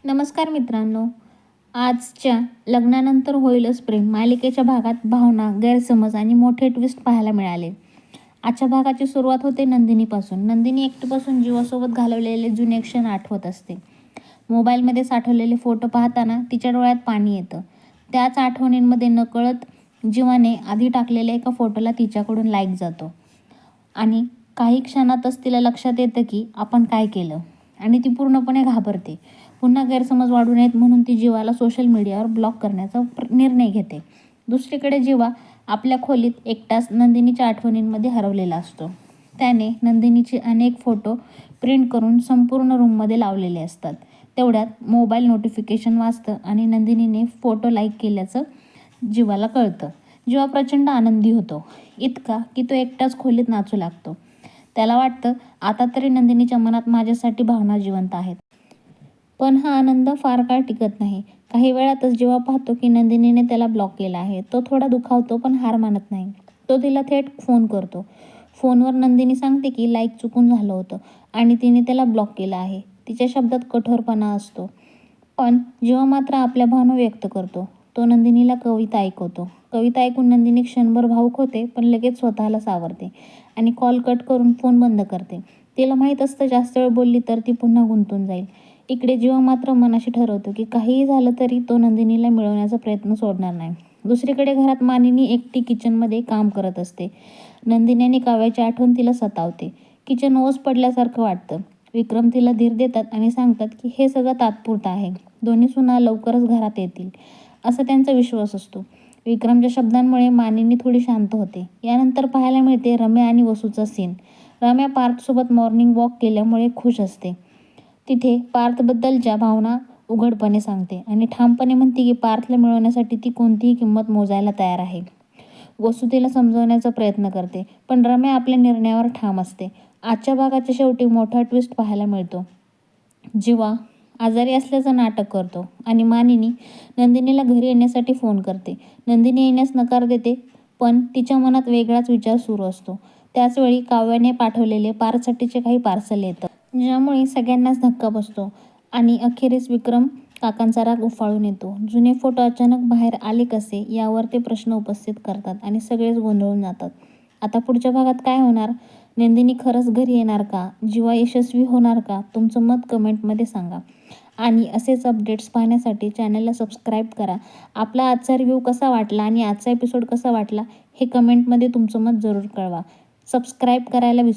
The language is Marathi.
नमस्कार मित्रांनो. आजच्या लग्नानंतर होईलच प्रेम मालिकेच्या भागात भावना, गैरसमज आणि मोठे ट्विस्ट पाहायला मिळाले. आजच्या भागाची सुरुवात होते नंदिनीपासून. नंदिनी एकटीपासून जीवासोबत घालवलेले जुने क्षण आठवत असते. मोबाईलमध्ये साठवलेले फोटो पाहताना तिच्या डोळ्यात पाणी येतं. त्याच आठवणींमध्ये नकळत जीवाने आधी टाकलेल्या एका फोटोला तिच्याकडून लाईक जातो आणि काही क्षणातच तिला लक्षात येतं की आपण काय केलं आणि ती पूर्णपणे घाबरते. पुन्हा गैरसमज वाढू नयेत म्हणून ती जीवाला सोशल मीडियावर ब्लॉक करण्याचा निर्णय घेते. दुसरीकडे जीवा आपल्या खोलीत एकटाच नंदिनीच्या आठवणींमध्ये हरवलेला असतो. त्याने नंदिनीचे अनेक फोटो प्रिंट करून संपूर्ण रूममध्ये लावलेले असतात. तेवढ्यात मोबाईल नोटिफिकेशन वाजतं आणि नंदिनीने फोटो लाईक केल्याचं जीवाला कळतं. जीवा प्रचंड आनंदी होतो, इतका की तो एकटाच खोलीत नाचू लागतो. त्याला वाटतं आता तरी नंदिनीच्या मनात माझ्यासाठी भावना जिवंत आहेत. पण हा आनंद फार काळ टिकत नाही. काही वेळातच जीवा पाहतो की नंदिनीने त्याला ब्लॉक केला आहे. तो थोडा दुखावतो पण हार मानत नाही. तो तिला थेट फोन करतो. फोनवर नंदिनी सांगते की लाईक चुकून झालं होतं आणि तिने त्याला ब्लॉक केलं आहे. तिच्या शब्दात कठोरपणा असतो. पण जीवा मात्र आपल्या भावना व्यक्त करतो. तो नंदिनीला कविता ऐकवतो. कविता ऐकून नंदिनी क्षणभर भावूक होते पण लगेच स्वतःला सावरते आणि कॉल कट करून फोन बंद करते. तिला माहीत असतं जास्त वेळ बोलली तर ती पुन्हा गुंतून जाईल. इकडे जीवा मात्र मनाशी ठरवतो की काहीही झालं तरी तो नंदिनीला मिळवण्याचा प्रयत्न सोडणार नाही. दुसरीकडे घरात मानिनी एकटी किचनमध्ये काम करत असते. नंदिनी आणि काव्याची आठवण तिला सतावते. किचन ओस पडल्यासारखं वाटतं. विक्रम तिला धीर देतात आणि सांगतात की हे सगळं तात्पुरतं आहे. दोन्ही सुना लवकरच घरात येतील असा त्यांचा विश्वास असतो. विक्रमच्या शब्दांमुळे मानिनी थोडी शांत होते. यानंतर पाहायला मिळते रम्या आणि वसूचा सीन. रम्या पार्थसोबत मॉर्निंग वॉक केल्यामुळे खुश असते. तिथे पार्थबद्दलच्या भावना उघडपणे सांगते आणि ठामपणे म्हणते की पार्थला मिळवण्यासाठी ती कोणतीही किंमत मोजायला तयार आहे. वसू तिला समजवण्याचा प्रयत्न करते पण रम्या आपल्या निर्णयावर ठाम असते. आजच्या भागाच्या शेवटी मोठा ट्विस्ट पाहायला मिळतो. जीवा आजारी असल्याचं नाटक करतो आणि मानिनी नंदिनीला घरी येण्यासाठी फोन करते. नंदिनी येण्यास नकार देते पण तिच्या मनात वेगळाच विचार सुरू असतो. त्याचवेळी काव्याने पाठवलेले पार्थसाठीचे काही पार्सल येतं, ज्यामुळे सगळ्यांनाच धक्का बसतो आणि अखेरीस विक्रम काकांचा राग उफाळून येतो. जुने फोटो अचानक बाहेर आले कसे यावर ते प्रश्न उपस्थित करतात आणि सगळेच गोंधळून जातात. आता पुढच्या भागात काय होणार? नंदिनी खरंच घरी येणार का? जीवा यशस्वी होणार का? तुमचं मत कमेंटमध्ये सांगा आणि असेच अपडेट्स पाहण्यासाठी चॅनलला सबस्क्राईब करा. आपला आजचा रिव्ह्यू कसा वाटला आणि आजचा एपिसोड कसा वाटला हे कमेंटमध्ये तुमचं मत जरूर कळवा. सबस्क्राईब करायला विसरू